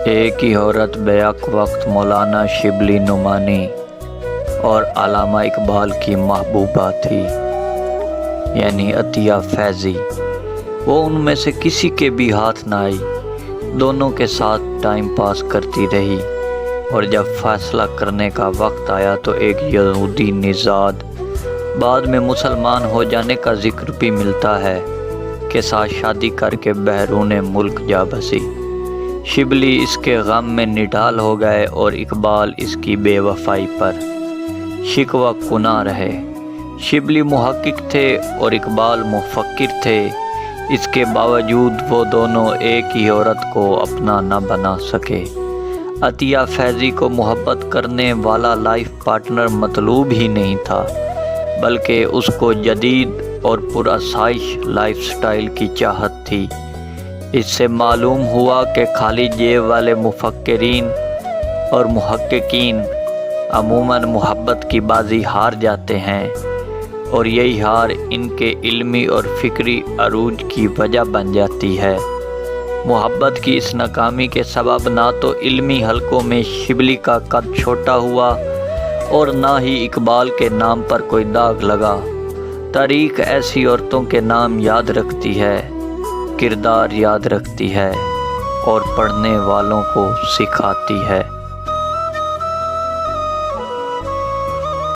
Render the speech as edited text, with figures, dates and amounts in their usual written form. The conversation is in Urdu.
ایک ہی عورت بیک وقت مولانا شبلی نعمانی اور علامہ اقبال کی محبوبہ تھی، یعنی عطیہ فیضی۔ وہ ان میں سے کسی کے بھی ہاتھ نہ آئی، دونوں کے ساتھ ٹائم پاس کرتی رہی، اور جب فیصلہ کرنے کا وقت آیا تو ایک یہودی نژاد بعد میں مسلمان ہو جانے کا ذکر بھی ملتا ہے کے ساتھ شادی کر کے بیرون ملک جا بسی۔ شبلی اس کے غم میں نڈال ہو گئے اور اقبال اس کی بے وفائی پر شکوہ کناں رہے۔ شبلی محقق تھے اور اقبال مفکر تھے، اس کے باوجود وہ دونوں ایک ہی عورت کو اپنا نہ بنا سکے۔ عطیہ فیضی کو محبت کرنے والا لائف پارٹنر مطلوب ہی نہیں تھا، بلکہ اس کو جدید اور پرآسائش لائف سٹائل کی چاہت تھی۔ اس سے معلوم ہوا کہ خالی جیب والے مفکرین اور محققین عموماً محبت کی بازی ہار جاتے ہیں، اور یہی ہار ان کے علمی اور فکری عروج کی وجہ بن جاتی ہے۔ محبت کی اس ناکامی کے سبب نہ تو علمی حلقوں میں شبلی کا قد چھوٹا ہوا اور نہ ہی اقبال کے نام پر کوئی داغ لگا۔ تاریخ ایسی عورتوں کے نام یاد رکھتی ہے، کردار یاد رکھتی ہے، اور پڑھنے والوں کو سکھاتی ہے۔